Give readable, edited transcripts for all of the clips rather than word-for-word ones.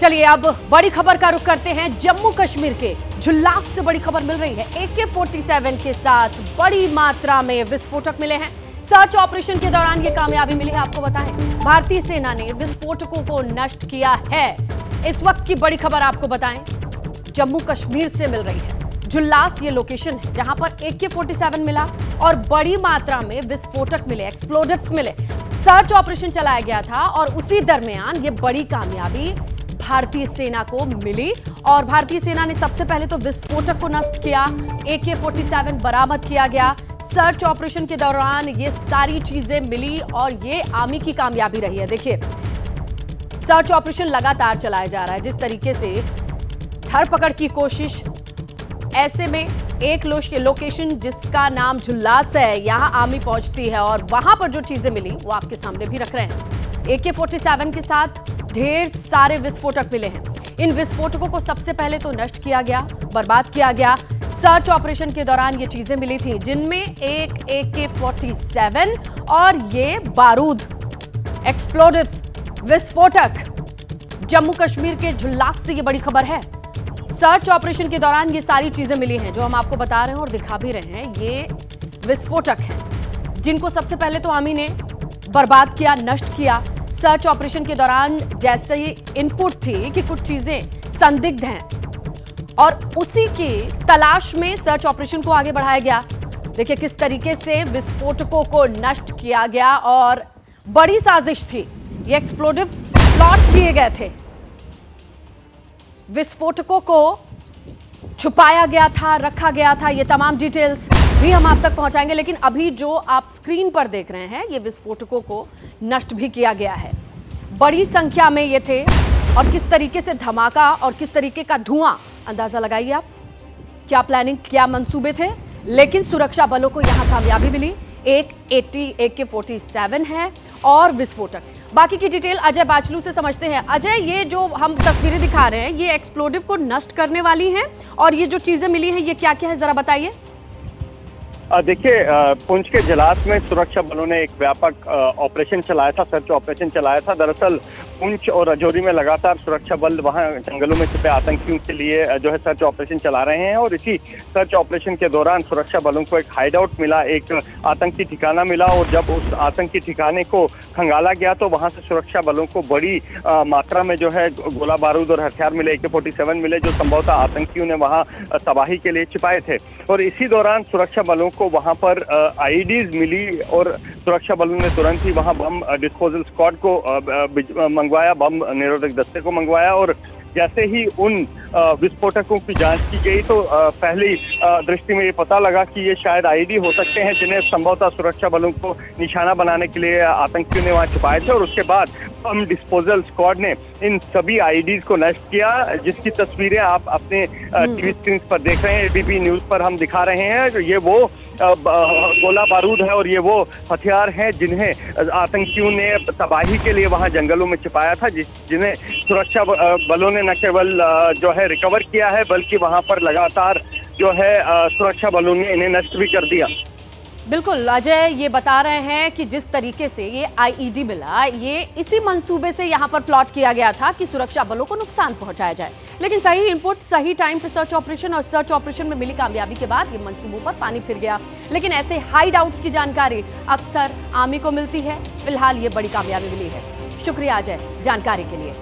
चलिए अब बड़ी खबर का रुख करते हैं। जम्मू कश्मीर के झुल्लास से बड़ी खबर मिल रही है। AK-47 के साथ बड़ी मात्रा में विस्फोटक मिले हैं। सर्च ऑपरेशन के दौरान ये कामयाबी मिली है। आपको बताएं, भारतीय सेना ने विस्फोटकों को नष्ट किया है। इस वक्त की बड़ी खबर आपको बताएं, जम्मू कश्मीर से मिल रही है। झुल्लास ये लोकेशन है जहां पर AK-47 मिला और बड़ी मात्रा में विस्फोटक मिले, एक्सप्लोजिव्स मिले। सर्च ऑपरेशन चलाया गया था और उसी दरमियान ये बड़ी कामयाबी भारतीय सेना को मिली और भारतीय सेना ने सबसे पहले तो विस्फोटक को नष्ट किया। AK-47 बरामद किया गया। सर्च ऑपरेशन के दौरान ये सारी चीजें मिली और ये आर्मी की कामयाबी रही है। देखिए, सर्च ऑपरेशन लगातार चलाया जा रहा है। जिस तरीके से धरपकड़ की कोशिश, ऐसे में एक लोकेशन जिसका नाम झुल्लास है, यहां आर्मी पहुंचती है और वहां पर जो चीजें मिली वो आपके सामने भी रख रहे हैं। AK-47 के साथ ढेर सारे विस्फोटक मिले हैं। इन विस्फोटकों को सबसे पहले तो नष्ट किया गया, बर्बाद किया गया। सर्च ऑपरेशन के दौरान ये चीजें मिली थी, जिनमें एक AK-47 और ये बारूद, एक्सप्लोजिव्स, विस्फोटक। जम्मू कश्मीर के झुल्लास से ये बड़ी खबर है। सर्च ऑपरेशन के दौरान ये सारी चीजें मिली हैं जो हम आपको बता रहे हैं और दिखा भी रहे हैं। ये विस्फोटक हैं जिनको सबसे पहले तो आर्मी ने बर्बाद किया, नष्ट किया। सर्च ऑपरेशन के दौरान जैसे ही इनपुट थी कि कुछ चीजें संदिग्ध हैं और उसी की तलाश में सर्च ऑपरेशन को आगे बढ़ाया गया। देखिए किस तरीके से विस्फोटकों को नष्ट किया गया और बड़ी साजिश थी। ये एक्सप्लोजिव प्लॉट किए गए थे, विस्फोटकों को छुपाया गया था, रखा गया था। ये तमाम डिटेल्स भी हम आप तक पहुंचाएंगे, लेकिन अभी जो आप स्क्रीन पर देख रहे हैं, ये विस्फोटकों को नष्ट भी किया गया है। बड़ी संख्या में ये थे और किस तरीके से धमाका और किस तरीके का धुआं, अंदाजा लगाइए आप। क्या प्लानिंग, क्या मंसूबे थे, लेकिन सुरक्षा बलों को यहां कामयाबी मिली। एक AK-47 है और विस्फोटक। बाकी की डिटेल अजय बाचलू से समझते हैं। अजय, ये जो हम तस्वीरें दिखा रहे हैं, ये एक्सप्लोजिव को नष्ट करने वाली हैं और ये जो चीजें मिली हैं, ये क्या क्या है, जरा बताइए। देखिए, पुंछ के जलास में सुरक्षा बलों ने एक व्यापक ऑपरेशन चलाया था, सर्च ऑपरेशन चलाया था। दरअसल पुंछ और राजौरी में लगातार सुरक्षा बल वहां जंगलों में छिपे आतंकियों के लिए जो है सर्च ऑपरेशन चला रहे हैं और इसी सर्च ऑपरेशन के दौरान सुरक्षा बलों को एक हाइडआउट मिला, एक आतंकी ठिकाना मिला और जब उस आतंकी ठिकाने को खंगाला गया तो वहां से सुरक्षा बलों को बड़ी मात्रा में जो है गोला बारूद और हथियार मिले, AK-47 मिले, जो संभवतः आतंकियों ने वहां तबाही के लिए छिपाए थे। और इसी दौरान सुरक्षा बलों को वहां पर IEDs मिली और सुरक्षा बलों ने तुरंत ही वहां बम डिस्पोजल स्क्वाड को मंगवाया, बम निरोधक दस्ते को मंगवाया और जैसे ही उन विस्फोटकों की जांच की गई तो पहली दृष्टि में ये पता लगा कि ये शायद IED हो सकते हैं, जिन्हें संभवतः सुरक्षा बलों को निशाना बनाने के लिए आतंकियों ने वहां छुपाए थे। और उसके बाद बम डिस्पोजल स्क्वाड ने इन सभी IEDs को नष्ट किया, जिसकी तस्वीरें आप अपने टीवी स्क्रीन पर देख रहे हैं। ABP न्यूज पर हम दिखा रहे हैं। ये वो गोला बारूद है और ये वो हथियार हैं जिन्हें आतंकियों ने तबाही के लिए वहां जंगलों में छिपाया था, जिन्हें सुरक्षा बलों ने न केवल जो है रिकवर किया है, बल्कि वहां पर लगातार जो है सुरक्षा बलों ने इन्हें नष्ट भी कर दिया। बिल्कुल, अजय ये बता रहे हैं कि जिस तरीके से ये IED मिला, ये इसी मंसूबे से यहाँ पर प्लॉट किया गया था कि सुरक्षा बलों को नुकसान पहुंचाया जाए। लेकिन सही इनपुट, सही टाइम पे सर्च ऑपरेशन और सर्च ऑपरेशन में मिली कामयाबी के बाद ये मंसूबों पर पानी फिर गया। लेकिन ऐसे हाइड आउट्स की जानकारी अक्सर आर्मी को मिलती है। फिलहाल ये बड़ी कामयाबी मिली है। शुक्रिया अजय जानकारी के लिए।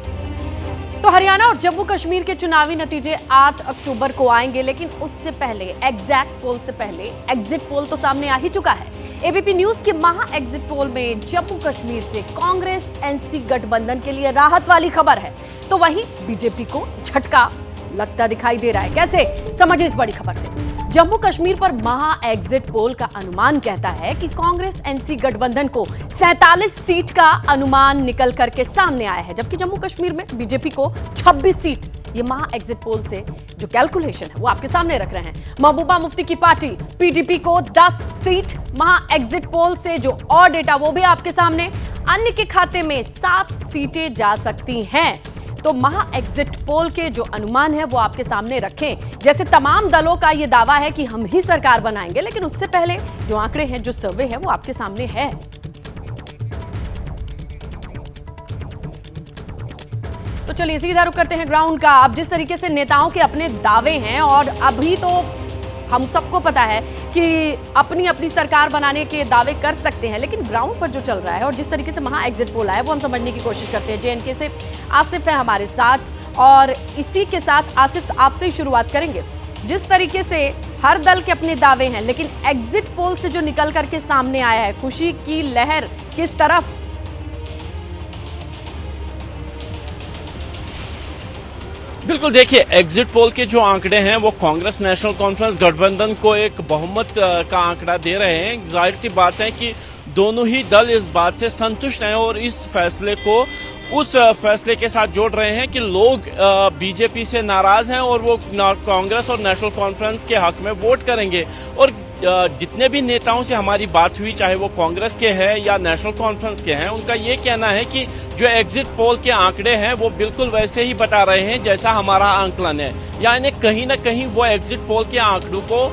तो हरियाणा और जम्मू कश्मीर के चुनावी नतीजे 8 अक्टूबर को आएंगे, लेकिन उससे पहले, एग्जैक्ट पोल से पहले, एग्जिट पोल तो सामने आ ही चुका है। ABP न्यूज के महा एग्जिट पोल में जम्मू कश्मीर से कांग्रेस NC गठबंधन के लिए राहत वाली खबर है, तो वहीं बीजेपी को झटका लगता दिखाई दे रहा है। कैसे, समझिए इस बड़ी खबर से। जम्मू कश्मीर पर महा एग्जिट पोल का अनुमान कहता है कि कांग्रेस NC गठबंधन को 47 सीट का अनुमान निकल करके सामने आया है, जबकि जम्मू कश्मीर में बीजेपी को 26 सीट। ये महा एग्जिट पोल से जो कैलकुलेशन है वो आपके सामने रख रहे हैं। महबूबा मुफ्ती की पार्टी PDP को 10 सीट। महा एग्जिट पोल से जो और डेटा वो भी आपके सामने, अन्य के खाते में 7 सीटें जा सकती हैं। तो महा एग्जिट पोल के जो अनुमान है वो आपके सामने रखें। जैसे तमाम दलों का ये दावा है कि हम ही सरकार बनाएंगे, लेकिन उससे पहले जो आंकड़े हैं, जो सर्वे है, वो आपके सामने है। तो चलिए सीधा रुख करते हैं ग्राउंड का। अब जिस तरीके से नेताओं के अपने दावे हैं और अभी तो हम सबको पता है कि अपनी अपनी सरकार बनाने के दावे कर सकते हैं, लेकिन ग्राउंड पर जो चल रहा है और जिस तरीके से वहां एग्जिट पोल आया वो हम समझने की कोशिश करते हैं। जेएनके से आसिफ है हमारे साथ और इसी के साथ आसिफ आपसे ही शुरुआत करेंगे। जिस तरीके से हर दल के अपने दावे हैं, लेकिन एग्जिट पोल से जो निकल करके सामने आया है, खुशी की लहर किस तरफ? बिल्कुल, देखिए एग्जिट पोल के जो आंकड़े हैं वो कांग्रेस नेशनल कॉन्फ्रेंस गठबंधन को एक बहुमत का आंकड़ा दे रहे हैं। जाहिर सी बात है कि दोनों ही दल इस बात से संतुष्ट हैं और इस फैसले को उस फैसले के साथ जोड़ रहे हैं कि लोग बीजेपी से नाराज हैं और वो कांग्रेस और नेशनल कॉन्फ्रेंस के हक में वोट करेंगे। और जितने भी नेताओं से हमारी बात हुई, चाहे वो कांग्रेस के हैं या नेशनल कॉन्फ्रेंस के हैं, उनका ये कहना है कि जो एग्जिट पोल के आंकड़े हैं वो बिल्कुल वैसे ही बता रहे हैं जैसा हमारा आंकलन है। यानी कहीं ना कहीं वो एग्जिट पोल के आंकड़ों को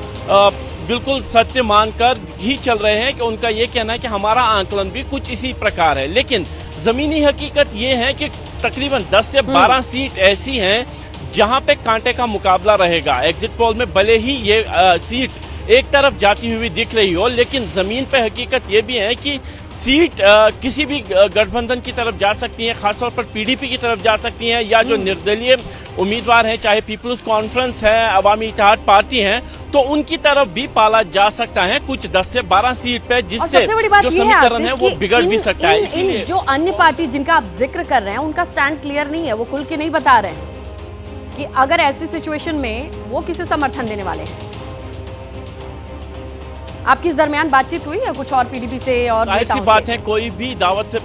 बिल्कुल सत्य मानकर ही चल रहे हैं कि उनका ये कहना है कि हमारा आंकलन भी कुछ इसी प्रकार है। लेकिन जमीनी हकीकत ये है कि तकरीबन 10 से 12 सीट ऐसी हैं जहां पे कांटे का मुकाबला रहेगा। एग्जिट पोल में भले ही ये सीट एक तरफ जाती हुई दिख रही हो, लेकिन जमीन पे हकीकत ये भी है कि सीट किसी भी गठबंधन की तरफ जा सकती है, खासतौर पर पीडीपी की तरफ जा सकती हैं, या जो निर्दलीय उम्मीदवार हैं, चाहे पीपल्स कॉन्फ्रेंस है, अवामी इत्तेहाद पार्टी है, तो उनकी तरफ भी पाला जा सकता है कुछ 10 से 12 सीट पे, जिससे जो समीकरण है वो बिगड़ भी सकता है। इसीलिए जो अन्य पार्टी जिनका आप जिक्र कर रहे हैं उनका स्टैंड क्लियर नहीं है, वो खुल के नहीं बता रहे हैं कि अगर ऐसी सिचुएशन में वो किसे समर्थन देने वाले हैं। आपकी इस दरमियान बातचीत हुई है कुछ और पीडीपी से और जाहिर सी बात है कोई भी दावत से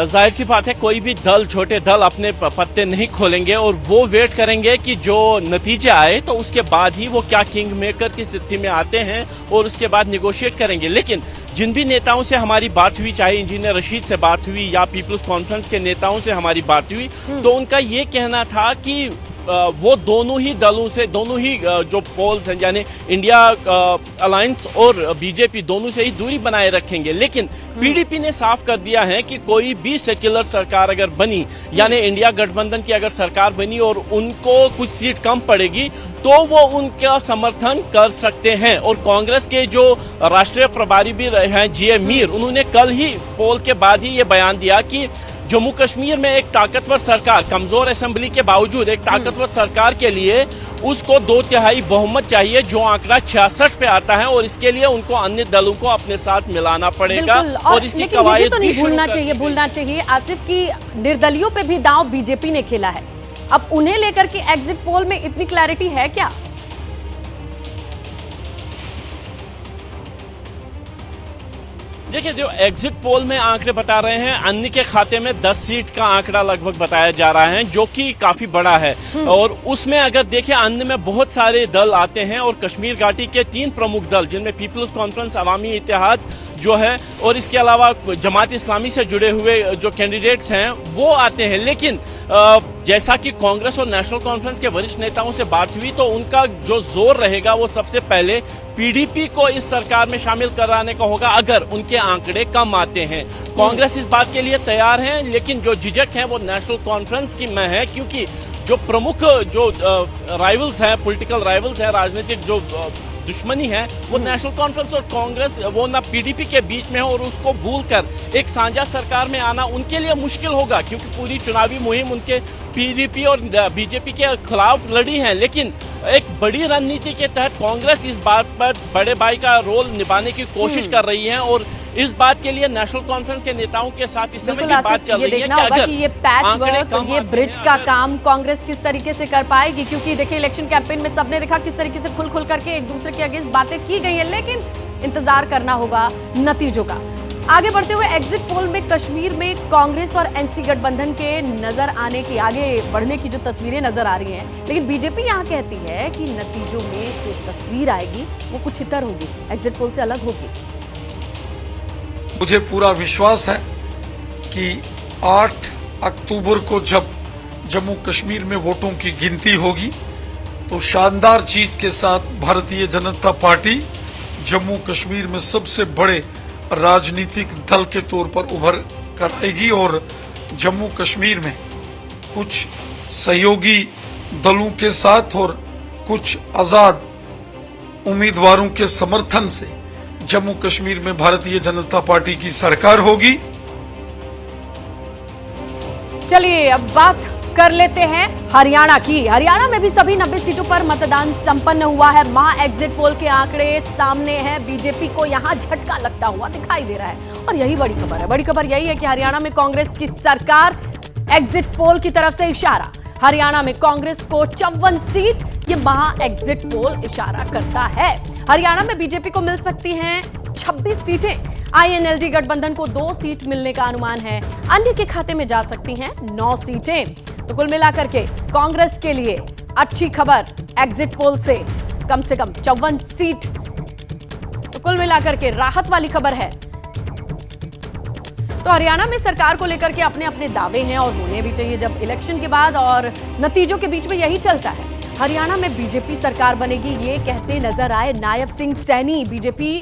जाहिर सी बात है कोई भी दल, छोटे दल अपने पत्ते नहीं खोलेंगे और वो वेट करेंगे कि जो नतीजे आए तो उसके बाद ही वो क्या किंग मेकर की स्थिति में आते हैं और उसके बाद निगोशिएट करेंगे। लेकिन जिन भी नेताओं से हमारी बात हुई, चाहे इंजीनियर रशीद से बात हुई या पीपल्स कॉन्फ्रेंस के नेताओं से हमारी बात हुई, तो उनका ये कहना था कि वो दोनों ही दलों से, दोनों ही जो पोल्स हैं यानी इंडिया अलायंस और बीजेपी, दोनों से ही दूरी बनाए रखेंगे। लेकिन पीडीपी ने साफ कर दिया है कि कोई भी सेक्युलर सरकार अगर बनी, यानी इंडिया गठबंधन की अगर सरकार बनी और उनको कुछ सीट कम पड़ेगी, तो वो उनका समर्थन कर सकते हैं। और कांग्रेस के जो राष्ट्रीय प्रभारी भी हैं जीए मीर, उन्होंने कल ही पोल के बाद ही ये बयान दिया कि जम्मू कश्मीर में एक ताकतवर सरकार, कमजोर असेंबली के बावजूद एक ताकतवर सरकार के लिए उसको 2/3 बहुमत चाहिए, जो आंकड़ा 66 पे आता है, और इसके लिए उनको अन्य दलों को अपने साथ मिलाना पड़ेगा। और इसकी कवायद तो नहीं भूलना चाहिए आसिफ की निर्दलियों पे भी दांव बीजेपी ने खेला है। अब उन्हें लेकर के एग्जिट पोल में इतनी क्लैरिटी है क्या? देखिए, जो एग्जिट पोल में आंकड़े बता रहे हैं, अन्य के खाते में 10 सीट का आंकड़ा लगभग बताया जा रहा है, जो कि काफी बड़ा है। और उसमें अगर देखिए अन्य में बहुत सारे दल आते हैं और कश्मीर घाटी के 3 प्रमुख दल, जिनमें पीपल्स कॉन्फ्रेंस, अवामी इत्तेहाद जो है, और इसके अलावा जमात इस्लामी से जुड़े हुए जो कैंडिडेट्स हैं वो आते हैं। लेकिन जैसा कि कांग्रेस और नेशनल कॉन्फ्रेंस के वरिष्ठ नेताओं से बात हुई, तो उनका जो जोर रहेगा वो सबसे पहले पीडीपी को इस सरकार में शामिल कराने का होगा अगर उनके आंकड़े कम आते हैं। कांग्रेस इस बात के लिए तैयार है, लेकिन जो झिझक है वो नेशनल कॉन्फ्रेंस की में है, क्योंकि जो प्रमुख जो राइवल्स हैं, पॉलिटिकल राइवल्स हैं, राजनीतिक जो दुश्मनी है, वो नेशनल कॉन्फ्रेंस और कांग्रेस, वो ना पीडीपी के बीच में है, और उसको भूलकर एक साझा सरकार में आना उनके लिए मुश्किल होगा, क्योंकि पूरी चुनावी मुहिम उनके पीडीपी और बीजेपी के खिलाफ लड़ी है। लेकिन एक बड़ी रणनीति के तहत कांग्रेस इस बात पर बड़े भाई का रोल निभाने की कोशिश कर रही है, और इस बात के लिए नेशनल कॉन्फ्रेंस के नेताओं के साथ इस समय की बात चल रही है कि अगर ये पैच वर्क, ये ब्रिज का काम कांग्रेस किस तरीके से कर पाएगी। क्योंकि देखिए इलेक्शन कैंपेन में सबने देखा किस तरीके से खुल करके एक दूसरे के अगेंस्ट बातें की गई है, लेकिन इंतजार करना होगा नतीजों का। आगे बढ़ते हुए एग्जिट पोल में कश्मीर में कांग्रेस और एनसी गठबंधन के नजर आने की, आगे बढ़ने की जो तस्वीरें नजर आ रही हैं, लेकिन बीजेपी यहाँ कहती है कि नतीजों में जो तस्वीर आएगी वो कुछ इतर होगी, एग्जिट पोल से अलग होगी। मुझे पूरा विश्वास है कि 8 अक्टूबर को जब जम्मू कश्मीर में वोटों की गिनती होगी, तो शानदार जीत के साथ भारतीय जनता पार्टी जम्मू कश्मीर में सबसे बड़े राजनीतिक दल के तौर पर उभर कर आएगी और जम्मू कश्मीर में कुछ सहयोगी दलों के साथ और कुछ आजाद उम्मीदवारों के समर्थन से जम्मू कश्मीर में भारतीय जनता पार्टी की सरकार होगी। चलिए अब बात कर लेते हैं हरियाणा की। हरियाणा में भी सभी 90 सीटों पर मतदान संपन्न हुआ है। महा एग्जिट पोल के आंकड़े सामने हैं। बीजेपी को यहां झटका लगता हुआ दिखाई दे रहा है और यही बड़ी खबर है। बड़ी खबर यही है कि हरियाणा में कांग्रेस की सरकार, एग्जिट पोल की तरफ से इशारा। हरियाणा में कांग्रेस को 54 सीट, ये महा एग्जिट पोल इशारा करता है। हरियाणा में बीजेपी को मिल सकती हैं 26 सीटें। आईएनएलडी गठबंधन को 2 सीट मिलने का अनुमान है। अन्य के खाते में जा सकती हैं 9 सीटें। तो कुल मिलाकर के कांग्रेस के लिए अच्छी खबर, एग्जिट पोल से कम 54 सीट। तो कुल मिलाकर के राहत वाली खबर है। तो हरियाणा में सरकार को लेकर के अपने अपने दावे हैं और होने भी चाहिए। जब इलेक्शन के बाद और नतीजों के बीच में यही चलता है। हरियाणा में बीजेपी सरकार बनेगी, ये कहते नजर आए नायब सिंह सैनी बीजेपी।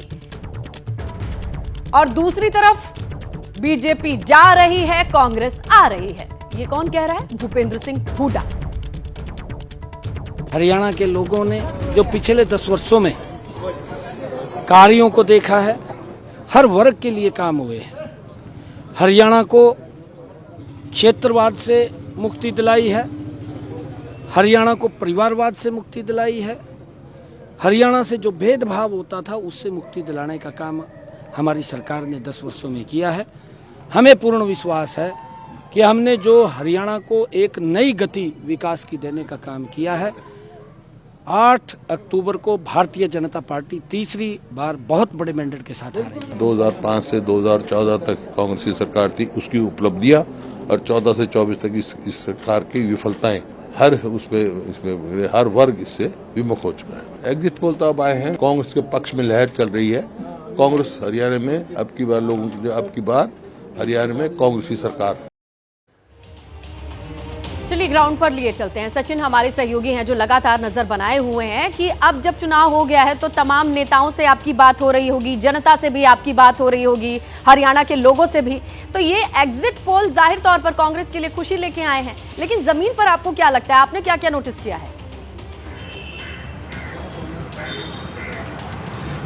और दूसरी तरफ बीजेपी जा रही है, कांग्रेस आ रही है। ये कौन कह रहा है? भूपेंद्र सिंह हुड्डा। हरियाणा के लोगों ने जो पिछले 10 वर्षों में कार्यों को देखा है, हर वर्ग के लिए काम हुए हैं। हरियाणा को क्षेत्रवाद से मुक्ति दिलाई है, हरियाणा को परिवारवाद से मुक्ति दिलाई है, हरियाणा से जो भेदभाव होता था उससे मुक्ति दिलाने का काम हमारी सरकार ने 10 वर्षों में किया है। हमें पूर्ण विश्वास है कि हमने जो हरियाणा को एक नई गति विकास की देने का काम किया है। 8 अक्टूबर को भारतीय जनता पार्टी तीसरी बार बहुत बड़े मैंडेट के साथ आ रही है। 2005 से 2014 तक कांग्रेस की सरकार थी, उसकी उपलब्धियां और 14 से 24 तक इस सरकार की विफलताएं इसमें हर वर्ग इससे विमुख हो चुका है। एग्जिट पोल तो अब आए हैं, कांग्रेस के पक्ष में लहर चल रही है। कांग्रेस हरियाणा में अब की बार हरियाणा में कांग्रेस की सरकार। चलिए ग्राउंड पर लिए चलते हैं। सचिन हमारे सहयोगी हैं जो लगातार नजर बनाए हुए हैं कि अब जब चुनाव हो गया है तो तमाम नेताओं से आपकी बात हो रही होगी, जनता से भी आपकी बात हो रही होगी, हरियाणा के लोगों से भी। तो ये एग्जिट पोल जाहिर तौर पर कांग्रेस के लिए खुशी लेके आए हैं, लेकिन जमीन पर आपको क्या लगता है? आपने क्या क्या नोटिस किया है?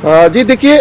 जी देखिए,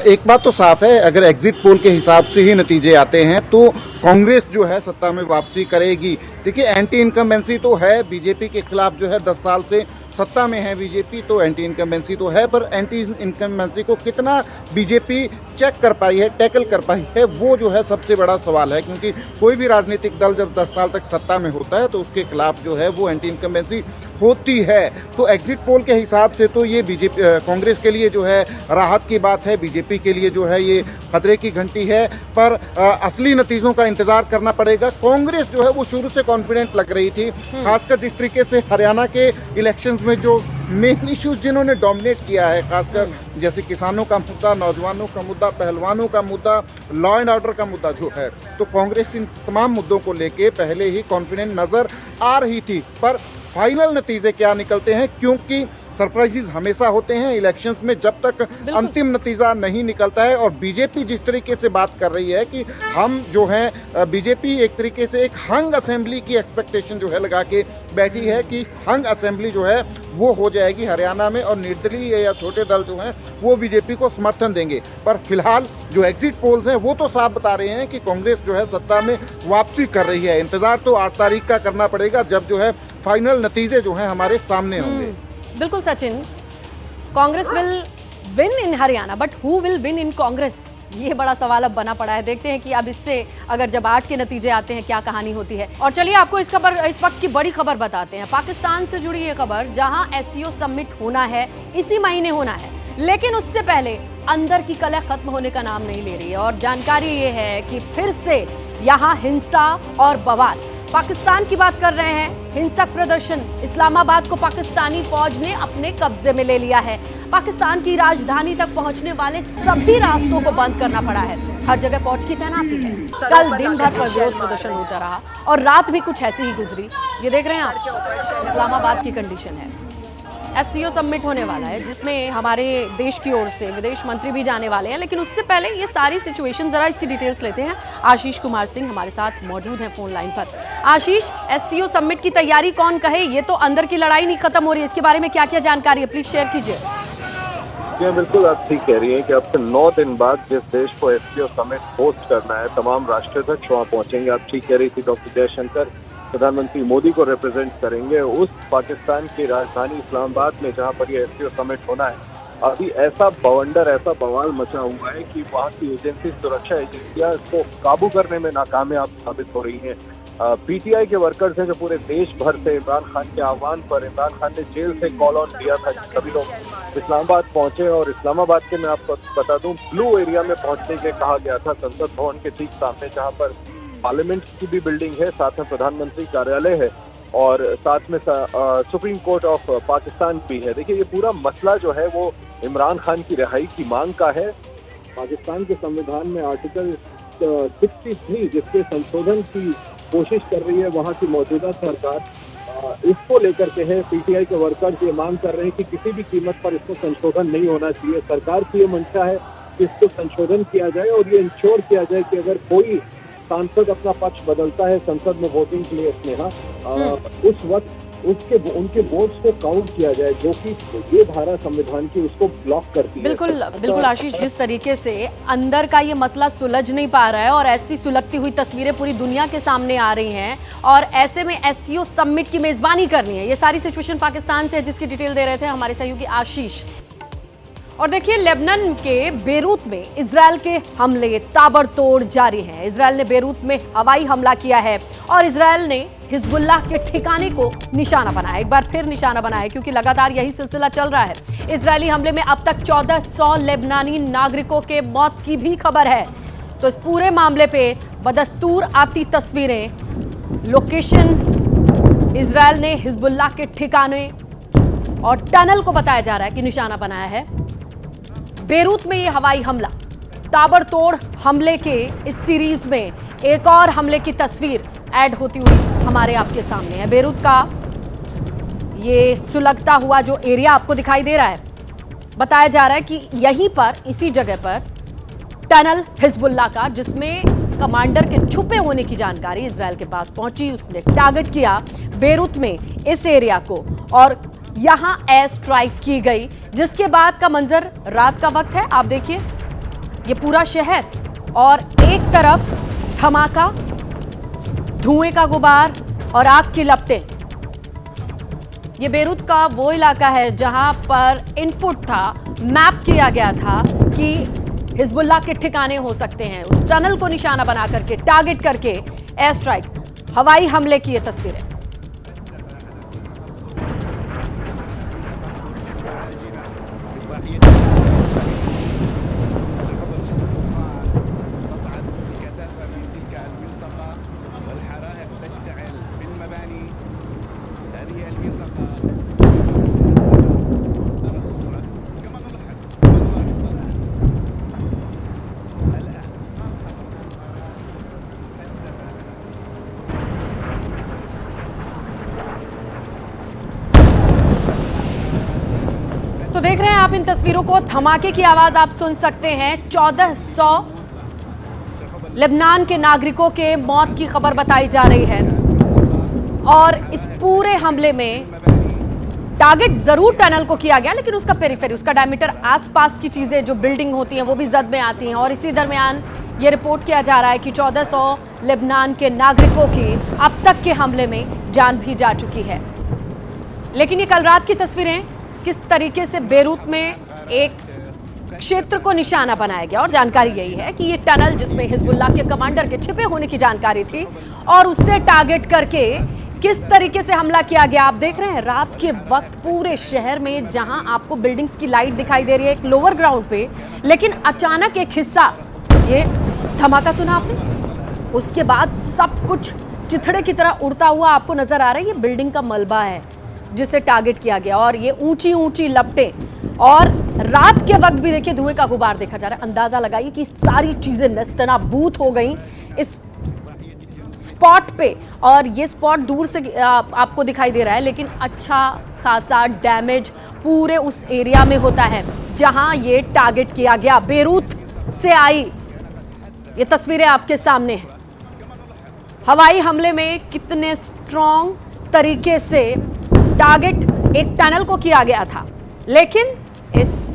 एक बात तो साफ है, अगर एग्जिट पोल के हिसाब से ही नतीजे आते हैं तो कांग्रेस जो है सत्ता में वापसी करेगी। देखिए एंटी इनकम्बेंसी तो है, बीजेपी के खिलाफ जो है 10 साल से सत्ता में है बीजेपी, तो एंटी इनकम्बेंसी तो है, पर एंटी इनकम्बेंसी को कितना बीजेपी चेक कर पाई है, टैकल कर पाई है, वो जो है सबसे बड़ा सवाल है। क्योंकि कोई भी राजनीतिक दल जब 10 साल तक सत्ता में होता है तो उसके खिलाफ जो है वो एंटी इनकम्बेंसी होती है। तो एग्जिट पोल के हिसाब से तो ये बीजेपी कांग्रेस के लिए जो है राहत की बात है, बीजेपी के लिए जो है ये खतरे की घंटी है। पर असली नतीजों का इंतजार करना पड़ेगा। कांग्रेस जो है वो शुरू से कॉन्फिडेंट लग रही थी, खासकर जिस तरीके से हरियाणा के इलेक्शंस में जो मेन इश्यूज जिन्होंने डोमिनेट किया है, खासकर जैसे किसानों का मुद्दा, नौजवानों का मुद्दा, पहलवानों का मुद्दा, लॉ एंड ऑर्डर का मुद्दा जो है, तो कांग्रेस इन तमाम मुद्दों को लेके पहले ही कॉन्फिडेंट नजर आ रही थी। पर फाइनल नतीजे क्या निकलते हैं, क्योंकि सरप्राइजेस हमेशा होते हैं इलेक्शंस में जब तक अंतिम नतीजा नहीं निकलता है। और बीजेपी जिस तरीके से बात कर रही है कि हम जो हैं, बीजेपी एक तरीके से एक हंग असेंबली की एक्सपेक्टेशन जो है लगा के बैठी है कि हंग असेंबली जो है वो हो जाएगी हरियाणा में और निर्दलीय या छोटे दल जो हैं वो बीजेपी को समर्थन देंगे। पर फिलहाल जो एग्जिट पोल्स हैं वो तो साफ बता रहे हैं कि कांग्रेस जो है सत्ता में वापसी कर रही है। इंतजार तो 8 तारीख का करना पड़ेगा जब जो है फाइनल नतीजे जो हैं हमारे सामने होंगे। बिल्कुल Sachin, Congress will win in Haryana, but who will win in Congress? ये बड़ा सवाल अब बना पड़ा है। देखते हैं कि अब इससे अगर जब 8 के नतीजे आते हैं क्या कहानी होती है। और चलिए आपको इस वक्त की बड़ी खबर बताते हैं। पाकिस्तान से जुड़ी ये खबर, जहां एससीओ समिट होना है, इसी महीने होना है, लेकिन उससे पहले अंदर की कलह खत्म होने का नाम नहीं ले रही है। और जानकारी ये है कि फिर से यहां हिंसा और बवाल। पाकिस्तान की बात कर रहे हैं, हिंसक प्रदर्शन, इस्लामाबाद को पाकिस्तानी फौज ने अपने कब्जे में ले लिया है। पाकिस्तान की राजधानी तक पहुंचने वाले सभी रास्तों को बंद करना पड़ा है। हर जगह फौज की तैनाती है। कल दिन भर पर विरोध प्रदर्शन होता रहा और रात भी कुछ ऐसी ही गुजरी। ये देख रहे हैं आप, इस्लामाबाद की कंडीशन है। एससीओ समिट होने वाला है जिसमें हमारे देश की ओर से विदेश मंत्री भी जाने वाले हैं, लेकिन उससे पहले ये सारी सिचुएशन जरा इसकी डिटेल्स लेते हैं। आशीष कुमार सिंह हमारे साथ मौजूद हैं फोन लाइन पर। आशीष, एससीओ समिट की तैयारी कौन कहे, ये तो अंदर की लड़ाई नहीं खत्म हो रही है, इसके बारे में क्या क्या जानकारी है, प्लीज शेयर कीजिए। जी बिल्कुल, आप ठीक कह रही हैं कि अब से 9 दिन बाद जिस देश को एससीओ समिट होस्ट करना है, तमाम राष्ट्राध्यक्ष वहाँ पहुंचेंगे। आप ठीक कह रही थी, डॉक्टर जयशंकर प्रधानमंत्री मोदी को रिप्रेजेंट करेंगे उस पाकिस्तान की राजधानी इस्लामाबाद में जहाँ पर ये एससीओ समिट होना है। अभी ऐसा बवंडर, ऐसा बवाल मचा हुआ है कि वहाँ की एजेंसी, सुरक्षा एजेंसियां इसको काबू करने में नाकामयाब साबित हो रही हैं। पीटीआई के वर्कर्स हैं जो पूरे देश भर से इमरान खान के आह्वान पर, इमरान खान ने जेल से कॉल ऑन दिया था कि सभी लोग इस्लामाबाद पहुंचे, और इस्लामाबाद के मैं आपको बता दूं ब्लू एरिया में पहुंचने के लिए कहा गया था, संसद भवन के ठीक सामने जहां पर पार्लियामेंट की भी बिल्डिंग है, साथ में प्रधानमंत्री कार्यालय है और साथ में सुप्रीम कोर्ट ऑफ पाकिस्तान भी है। देखिए, ये पूरा मसला जो है वो इमरान खान की रिहाई की मांग का है। पाकिस्तान के संविधान में आर्टिकल 63 जिसके संशोधन की कोशिश कर रही है वहाँ की मौजूदा सरकार, इसको लेकर के है। पीटीआई के वर्कर्स ये मांग कर रहे हैं कि किसी भी कीमत पर इसको संशोधन नहीं होना चाहिए। सरकार की ये मंशा है कि इसको संशोधन किया जाए और ये इंश्योर किया जाए कि अगर कोई सांसद अपना पक्ष बदलता है संसद में वोटिंग के लिए स्नेहा, उस वक्त उनके वोट्स को काउंट किया जाए, जो कि ये धारा संविधान की उसको ब्लॉक करती है। बिल्कुल आशीष, जिस तरीके से अंदर का ये मसला सुलझ नहीं पा रहा है और ऐसी सुलगती हुई तस्वीरें पूरी दुनिया के सामने आ रही हैं, और ऐसे में एससीओ समिट की मेजबानी करनी है, ये सारी सिचुएशन पाकिस्तान से है जिसकी डिटेल दे रहे थे हमारे सहयोगी आशीष। और देखिए, लेबनान के बेरूत में इजरायल के हमले ताबड़तोड़ जारी हैं। इजरायल ने बेरूत में हवाई हमला किया है और इजरायल ने हिजबुल्लाह के ठिकाने को निशाना बनाया, एक बार फिर निशाना बनाया, क्योंकि लगातार यही सिलसिला चल रहा है। इजरायली हमले में अब तक 1400 लेबनानी नागरिकों के मौत की भी खबर है। तो इस पूरे मामले पे बदस्तूर आती तस्वीरें, लोकेशन इजरायल ने हिजबुल्लाह के ठिकाने और टनल को बताया जा रहा है कि निशाना बनाया है। बेरूत में ये हवाई हमला, ताबड़तोड़ हमले के इस सीरीज में एक और हमले की तस्वीर ऐड होती हुई हमारे आपके सामने है। बेरूत का ये सुलगता हुआ जो एरिया आपको दिखाई दे रहा है, बताया जा रहा है कि यहीं पर, इसी जगह पर टनल हिजबुल्लाह का, जिसमें कमांडर के छुपे होने की जानकारी इजरायल के पास पहुंची, उसने टारगेट किया बेरूत में इस एरिया को और यहां एयर स्ट्राइक की गई, जिसके बाद का मंजर रात का वक्त है। आप देखिए, ये पूरा शहर और एक तरफ धमाका, धुएं का गुबार और आग की लपटें। ये बेरूत का वो इलाका है जहां पर इनपुट था, मैप किया गया था कि हिजबुल्लाह के ठिकाने हो सकते हैं। उस टनल को निशाना बना करके, टारगेट करके एयर स्ट्राइक, हवाई हमले की ये तस्वीरें। तो देख रहे हैं आप इन तस्वीरों को, धमाके की आवाज आप सुन सकते हैं। 1400 लेबनान के नागरिकों के मौत की खबर बताई जा रही है और इस पूरे हमले में टारगेट जरूर टनल को किया गया, लेकिन उसका पेरिफेरी, उसका डायमीटर, आसपास की चीजें जो बिल्डिंग होती हैं वो भी जद में आती हैं। और इसी दरमियान ये रिपोर्ट किया जा रहा है कि 1400 लेबनान के नागरिकों की अब तक के हमले में जान भी जा चुकी है। लेकिन ये कल रात की तस्वीरें, किस तरीके से बेरूत में एक क्षेत्र को निशाना बनाया गया, और जानकारी यही है कि ये टनल जिसमें हिजबुल्लाह के कमांडर के छिपे होने की जानकारी थी और उससे टारगेट करके किस तरीके से हमला किया गया। आप देख रहे हैं रात के वक्त पूरे शहर में, जहां आपको बिल्डिंग्स की लाइट दिखाई दे रही है एक लोअर ग्राउंड पे, लेकिन अचानक एक हिस्सा, ये धमाका सुना आपने, उसके बाद सब कुछ चिथड़े की तरह उड़ता हुआ आपको नजर आ रहा है। ये बिल्डिंग का मलबा है जिसे टारगेट किया गया और ये ऊंची ऊंची लपटें, और रात के वक्त भी देखिए धुएं का गुबार देखा जा रहा है। अंदाजा लगाइए कि सारी चीजें नस्तनाबूद हो गई इस स्पॉट पे, और ये स्पॉट दूर से आपको दिखाई दे रहा है, लेकिन अच्छा खासा डैमेज पूरे उस एरिया में होता है जहां ये टारगेट किया गया। बेरूत से आई ये तस्वीरें आपके सामने हैं। हवाई हमले में कितने स्ट्रॉन्ग तरीके से टारगेट एक टनल को किया गया था, लेकिन इस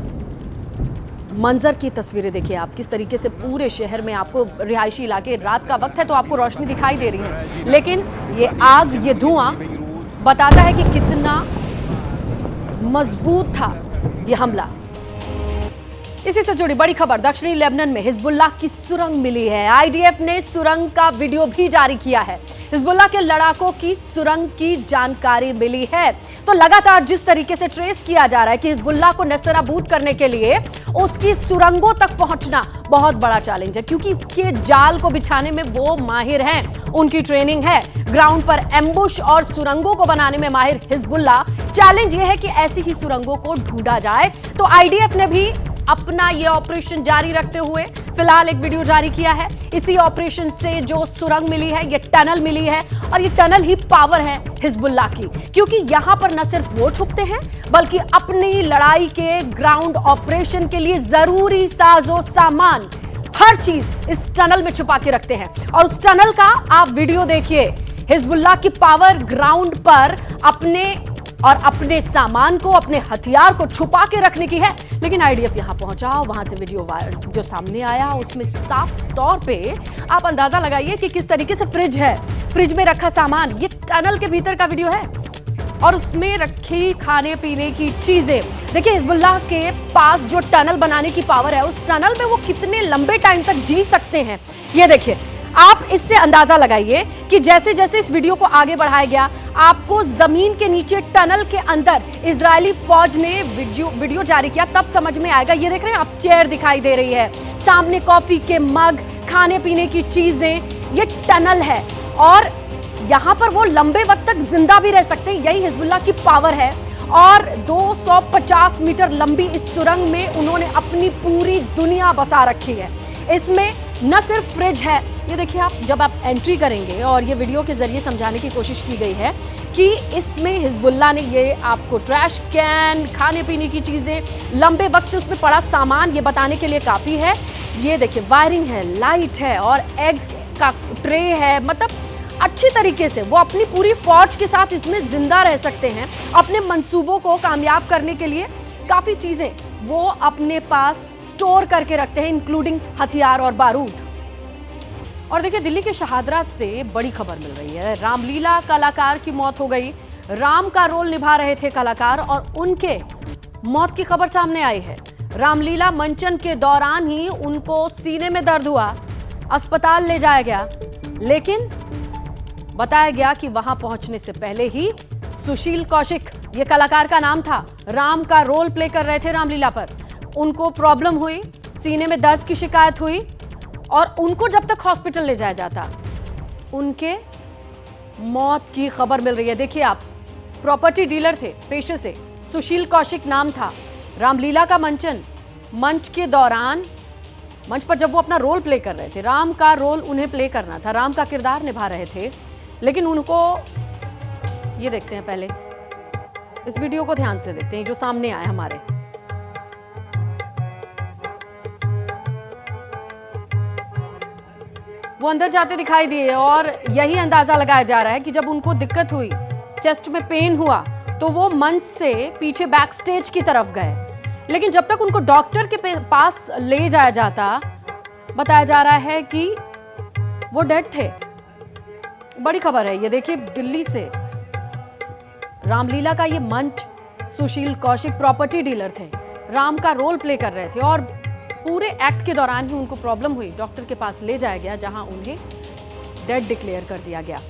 मंजर की तस्वीरें देखिए आप, किस तरीके से पूरे शहर में आपको रिहायशी इलाके, रात का वक्त है तो आपको रोशनी दिखाई दे रही है, लेकिन ये आग, ये धुआं बताता है कि कितना मजबूत था ये हमला। इसी से जुड़ी बड़ी खबर, दक्षिणी लेबनान में हिजबुल्लाह की सुरंग मिली है। आईडीएफ ने सुरंग का वीडियो भी जारी किया है। हिजबुल्लाह के लड़ाकों की सुरंग की जानकारी मिली है। तो लगातार जिस तरीके से ट्रेस किया जा रहा है कि हिजबुल्लाह को नेस्तनाबूद करने के लिए उसकी सुरंगों तक पहुंचना बहुत बड़ा चैलेंज है, क्योंकि इसके जाल को बिछाने में वो माहिर हैं, उनकी ट्रेनिंग है। ग्राउंड पर एम्बुश और सुरंगों को बनाने में माहिर हिजबुल्लाह। चैलेंज ये है कि ऐसी ही सुरंगों को ढूंढा जाए। तो आईडीएफ ने भी अपना ये ऑपरेशन जारी रखते हुए फिलहाल एक वीडियो जारी किया है। इसी ऑपरेशन से जो सुरंग मिली है, ये टनल मिली है, और ये टनल ही पावर है हिजबुल्लाह की, क्योंकि यहां पर न सिर्फ वो छुपते हैं बल्कि अपनी लड़ाई के ग्राउंड ऑपरेशन के लिए जरूरी साजो सामान, हर चीज इस टनल में छुपा के रखते हैं। और उस टनल का आप वीडियो देखिए। हिजबुल्लाह की पावर ग्राउंड पर अपने सामान को, अपने हथियार को छुपा के रखने की है, लेकिन आईडीएफ यहां पहुंचा। वहां से वीडियो जो सामने आया उसमें साफ तौर पे आप अंदाजा लगाइए कि किस तरीके से फ्रिज है, फ्रिज में रखा सामान, ये टनल के भीतर का वीडियो है, और उसमें रखी खाने पीने की चीजें। देखिए हिजबुल्लाह के पास जो टनल बनाने की पावर है, उस टनल में वो कितने लंबे टाइम तक जी सकते हैं, ये देखिए। आप इससे अंदाजा लगाइए कि जैसे जैसे इस वीडियो को आगे बढ़ाया गया, आपको जमीन के नीचे टनल के अंदर इजरायली फौज ने वीडियो जारी किया, तब समझ में आएगा। ये देख रहे हैं आप, चेयर दिखाई दे रही है, सामने कॉफी के मग, खाने पीने की चीजें, ये टनल है, और यहां पर वो लंबे वक्त तक जिंदा भी रह सकते हैं। यही हिजबुल्लाह की पावर है। और 250 मीटर लंबी इस सुरंग में उन्होंने अपनी पूरी दुनिया बसा रखी है। इसमें न सिर्फ फ्रिज है, ये देखिए आप, जब आप एंट्री करेंगे, और ये वीडियो के जरिए समझाने की कोशिश की गई है कि इसमें हिजबुल्लाह ने ये आपको ट्रैश कैन, खाने पीने की चीजें, लंबे वक्त से उसमें पड़ा सामान, ये बताने के लिए काफी है। ये देखिए वायरिंग है, लाइट है, और एग्स का ट्रे है। मतलब अच्छी तरीके से वो अपनी पूरी फौज के साथ इसमें जिंदा रह सकते हैं। अपने मंसूबों को कामयाब करने के लिए काफी चीजें वो अपने पास स्टोर करके रखते हैं, इंक्लूडिंग हथियार और बारूद। और देखिए दिल्ली के शहादरा से बड़ी खबर मिल रही है। रामलीला कलाकार की मौत हो गई। राम का रोल निभा रहे थे कलाकार, और उनके मौत की खबर सामने आई है। रामलीला मंचन के दौरान ही उनको सीने में दर्द हुआ, अस्पताल ले जाया गया, लेकिन बताया गया कि वहां पहुंचने से पहले ही सुशील कौशिक, ये कलाकार का नाम था, राम का रोल प्ले कर रहे थे रामलीला पर, उनको प्रॉब्लम हुई, सीने में दर्द की शिकायत हुई, और उनको जब तक हॉस्पिटल ले जाया जाता, उनके मौत की खबर मिल रही है। देखिए आप, प्रॉपर्टी डीलर थे पेशे से, सुशील कौशिक नाम था। रामलीला का मंच के दौरान, मंच पर जब वो अपना रोल प्ले कर रहे थे, राम का रोल उन्हें प्ले करना था, राम का किरदार निभा रहे थे, लेकिन उनको, ये देखते हैं पहले, इस वीडियो को ध्यान से देखते हैं जो सामने आया हमारे। वो अंदर जाते दिखाई दिए, और यही अंदाजा लगाया जा रहा है कि जब उनको दिक्कत हुई, चेस्ट में पेन हुआ, तो वो मंच से पीछे बैक स्टेज की तरफ गए, लेकिन जब तक उनको डॉक्टर के पास ले जाया जाता, बताया जा रहा है कि वो डेड थे। बड़ी खबर है ये, देखिए दिल्ली से रामलीला का ये मंच, सुशील कौशिक प्रॉपर्टी डीलर थे, राम का रोल प्ले कर रहे थे, और पूरे एक्ट के दौरान ही उनको प्रॉब्लम हुई, डॉक्टर के पास ले जाया गया, जहां उन्हें डेड डिक्लेयर कर दिया गया।